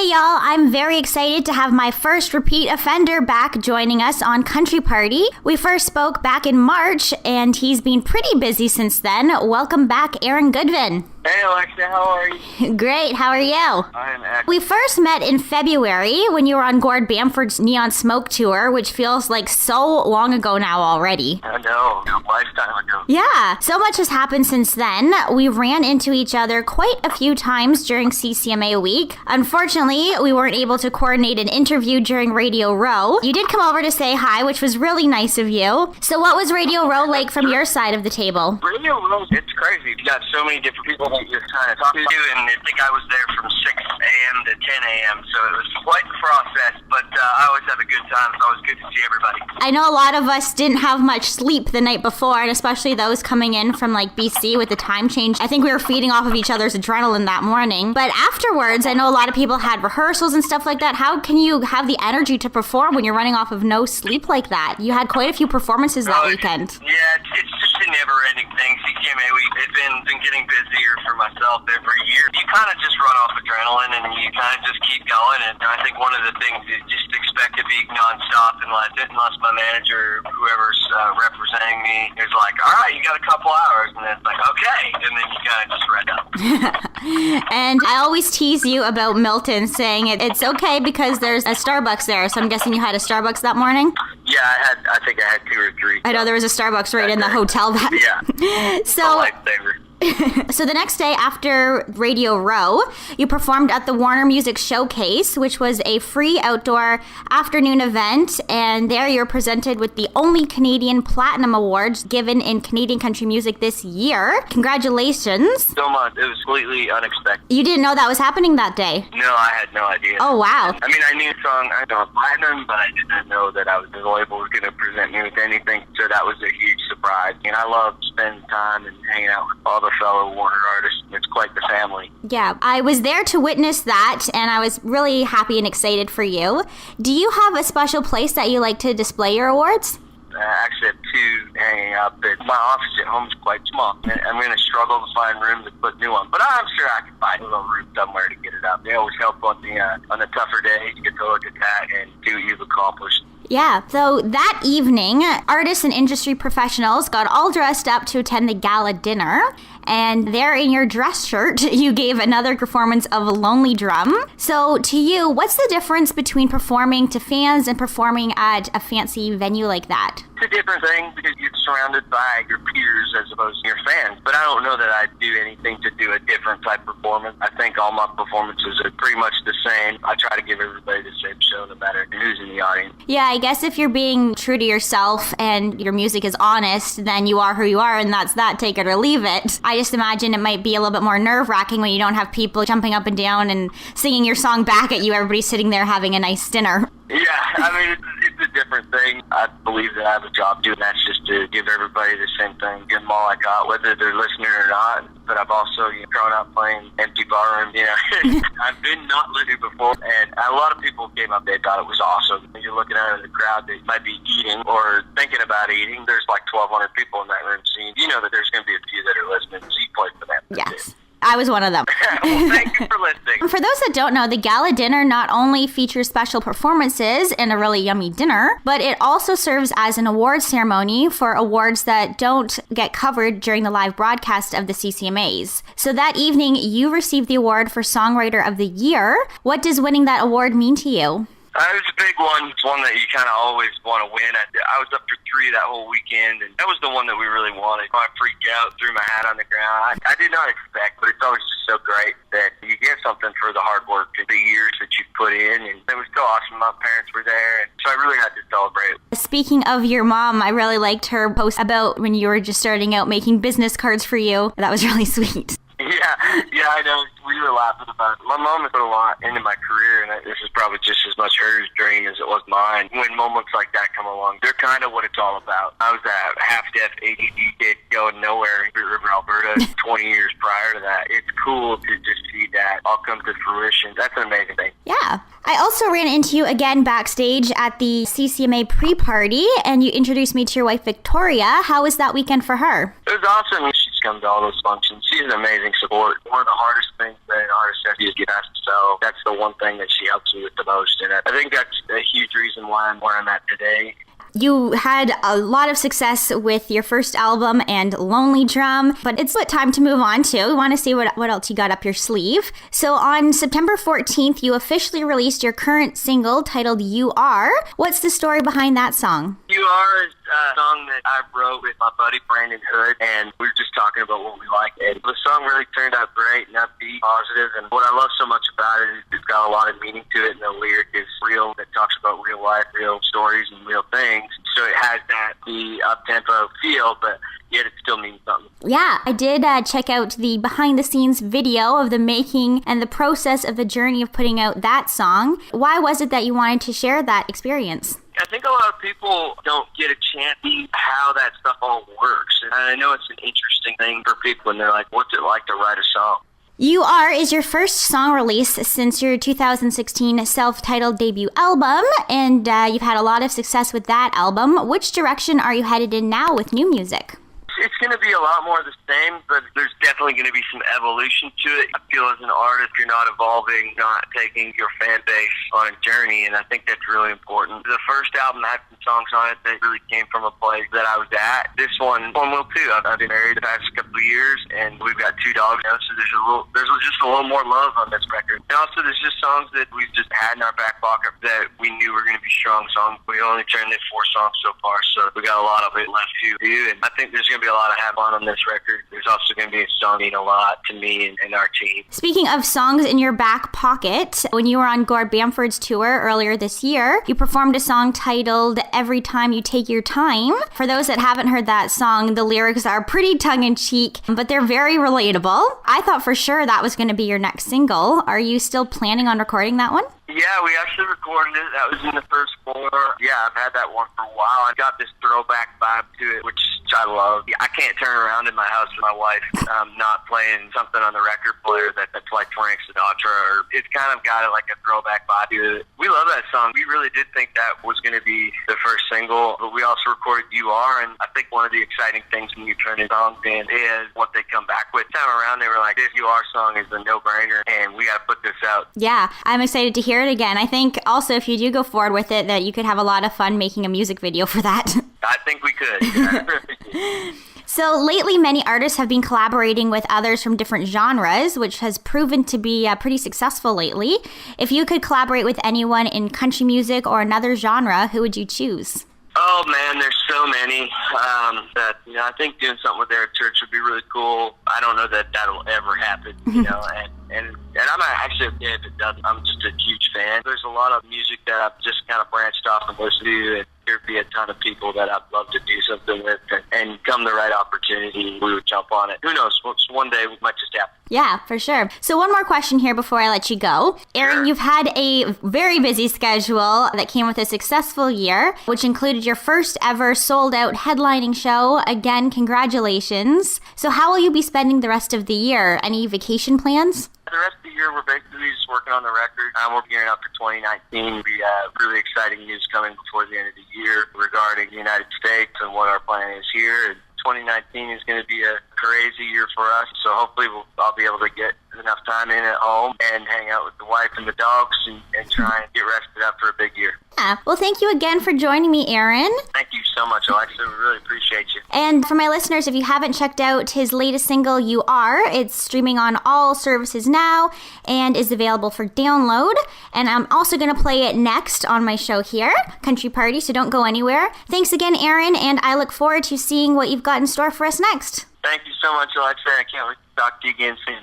Hey y'all, I'm very excited to have my first repeat offender back joining us on Country Party. We first spoke back in March, and he's been pretty busy since then. Welcome back, Aaron Goodvin. Hey Alexa, how are you? Great, how are you? I'm excellent. We first met in February when you were on Gord Bamford's Neon Smoke Tour, which feels like so long ago now already. I know, a lifetime ago. Yeah, so much has happened since then. We ran into each other quite a few times during CCMA week. Unfortunately, we weren't able to coordinate an interview during Radio Row. You did come over to say hi, which was really nice of you. So what was Radio Row like from your side of the table? Radio Row, it's crazy. You got so many different people that you kind of talk to, and I think I was there from 6 a.m. to 10 a.m., so it was quite the process, but I always have a good time. It's always good to see everybody. I know a lot of us didn't have much sleep the night before, and especially those coming in from like BC with the time change. I think we were feeding off of each other's adrenaline that morning. But afterwards, I know a lot of people had rehearsals and stuff like that. How can you have the energy to perform when you're running off of no sleep like that? You had quite a few performances that weekend. Yeah, it's just a never-ending thing. CCMA week, it's been getting busier for myself every year. You kind of just run off adrenaline, and you kind of just keep going. And I think one of the things is just expect to be nonstop unless my manager, whoever's representing me, is like, all right, you got a couple hours. And then it's like, okay. And then you kind of just read up. And I always tease you about Milton saying it's okay because there's a Starbucks there. So I'm guessing you had a Starbucks that morning? Yeah, I think I had 2 or 3. I know there was a Starbucks right in the hotel. Yeah. So, a lifesaver. So the next day after Radio Row, you performed at the Warner Music Showcase, which was a free outdoor afternoon event, and there you're presented with the only Canadian Platinum Awards given in Canadian country music this year. Congratulations. So much. It was completely unexpected. You didn't know that was happening that day? No, I had no idea. Oh, wow. I mean, I knew the song, I know Platinum, but I didn't know that the label was going to present me with anything, so that was a huge surprise. And I love spending time and hanging out with all the fellow Warner artists. It's quite the family. Yeah, I was there to witness that, and I was really happy and excited for you. Do you have a special place that you like to display your awards? I actually have 2 hanging up. My office at home is quite small. I'm going to struggle to find room to put new one, but I'm sure I can find a little room somewhere to get it up. They always help on the tougher days. You get to look at that and see what you've accomplished. Yeah, so that evening, artists and industry professionals got all dressed up to attend the gala dinner. And there in your dress shirt, you gave another performance of Lonely Drum. So to you, what's the difference between performing to fans and performing at a fancy venue like that? It's a different thing because you're surrounded by your peers as opposed to your fans. But I don't know that I'd do anything to do a different type of performance. I think all my performances are pretty much the same. I try to give everybody the same show no matter who's in the audience. Yeah, I guess if you're being true to yourself and your music is honest, then you are who you are, and that's that, take it or leave it. I just imagine it might be a little bit more nerve-wracking when you don't have people jumping up and down and singing your song back at you. Everybody's sitting there having a nice dinner. Yeah, I mean, it's a different thing. I believe that I have a job doing that's just to give everybody the same thing, give them all I got, whether they're listening or not. But I've also grown up playing empty barrooms. I've been not listening before, and a lot of people came up, they thought it was awesome. You're looking out at the crowd that might be eating or thinking about eating. There's like 1,200 people in that room, so you know that there's going to be a few that are listening, so you play for them. Yes. I was one of them. Well, thank you for listening. For those that don't know, the gala dinner not only features special performances and a really yummy dinner, but it also serves as an award ceremony for awards that don't get covered during the live broadcast of the Ccma'S. So that evening, you received the award for Songwriter of the Year. What does winning that award mean to you? It was a big one. It's one that you kind of always want to win. I was up for 3 that whole weekend, and that was the one that we really wanted. I freaked out, threw my hat on the ground. I did not expect, but it's always just so great that you get something for the hard work and the years that you put in, and it was so awesome. My parents were there, and so I really had to celebrate. Speaking of your mom, I really liked her post about when you were just starting out making business cards for you. That was really sweet. Yeah, I know. We were laughing about it. My mom has put a lot into my career, and this is probably just as much her dream as it was mine. When moments like that come along, they're kind of what it's all about. I was a half-deaf ADD kid going nowhere in Great River, Alberta 20 years prior to that. It's cool to just see that all come to fruition. That's an amazing thing. Yeah. I also ran into you again backstage at the CCMA pre-party, and you introduced me to your wife, Victoria. How was that weekend for her? It was awesome. She's come to all those functions. She's an amazing support. One of the hardest things that an artist has to do is get asked to sell. That's the one thing that she helps me with the most, and I think that's a huge reason why I'm where I'm at today. You had a lot of success with your first album and Lonely Drum, but it's time to move on to. We want to see what else you got up your sleeve. So on September 14th, you officially released your current single titled You Are. What's the story behind that song? You Are is a song that I wrote with my buddy Brandon Hood, and we were just talking about what we like. And the song really turned out great and upbeat, positive, and what I love so much about it is it's got a lot of meaning to it, and the lyric is real. It talks about real life, real stories, and real things. So it has the up-tempo feel, but yet it still means something. Yeah, I did check out the behind-the-scenes video of the making and the process of the journey of putting out that song. Why was it that you wanted to share that experience? I think a lot of people don't get a chance to see how that stuff all works. And I know it's an interesting thing for people, and they're like, what's it like to write a song? You Are is your first song release since your 2016 self-titled debut album, and you've had a lot of success with that album. Which direction are you headed in now with new music? It's going to be a lot more of the same, but there's definitely going to be some evolution to it. I feel as an artist, you're not evolving, not taking your fan base on a journey, and I think that's really important. The first album had some songs on it that really came from a place that I was at. This one will too. I've been married the past couple of years, and we've got 2 dogs now, so there's just a little more love on this record. And also, there's just songs that we've just had in our back pocket that we knew were going to be strong songs. We only turned in 4 songs so far, so we got a lot of it left to do, and I think there's going to be a lot of have fun on this record. There's also going to be a song mean a lot to me and our team. Speaking of songs in your back pocket, when you were on Gord Bamford's tour earlier this year, you performed a song titled Every Time You Take Your Time. For those that haven't heard that song, the lyrics are pretty tongue-in-cheek, but they're very relatable. I thought for sure that was going to be your next single. Are you still planning on recording that one? Yeah, we actually recorded it. That was in the first 4. Yeah, I've had that one for a while. I got this throwback vibe to it, which I love. I can't turn around in my house with my wife not playing something on the record player that's like Frank Sinatra, or it's kind of got like a throwback vibe to it. We love that song. We really did think that was going to be the first single, but we also recorded You Are, and I think one of the exciting things when you turn in songs in is what they come back with. Time around, they were like, this You Are song is a no-brainer, and we got to put this out. Yeah, I'm excited to hear it again. I think also if you do go forward with it, that you could have a lot of fun making a music video for that. I think we could. So lately, many artists have been collaborating with others from different genres, which has proven to be pretty successful lately. If you could collaborate with anyone in country music or another genre, who would you choose? Oh man, there's so many that I think doing something with Eric Church would be really cool. I don't know that that'll ever happen, and I'm actually okay if it doesn't. I'm just a huge fan. There's a lot of music that I've just kind of branched off and listened to, and there'd be a ton of people that I'd love to do something with, and come the right opportunity, we would jump on it. Who knows? One day it might just happen. Yeah, for sure. So one more question here before I let you go. Aaron, sure. You've had a very busy schedule that came with a successful year, which included your first ever sold-out headlining show. Again, congratulations. So how will you be spending the rest of the year? Any vacation plans? The rest of the year, we're basically just working on the record. We're gearing up for 2019. We have really exciting news coming before the end of the year regarding the United States and what our plan is here. 2019 is going to be a crazy year for us, so hopefully I'll be able to get enough time in at home and hang out with the wife and the dogs and try and get rested up for a big year. Yeah. Well, thank you again for joining me, Aaron. Thank you so much, Alexa. We really appreciate you. And for my listeners, if you haven't checked out his latest single, You Are, it's streaming on all services now and is available for download. And I'm also going to play it next on my show here, Country Party, so don't go anywhere. Thanks again, Aaron, and I look forward to seeing what you've got in store for us next. Thank you so much, Alexa. I can't wait to talk to you again soon.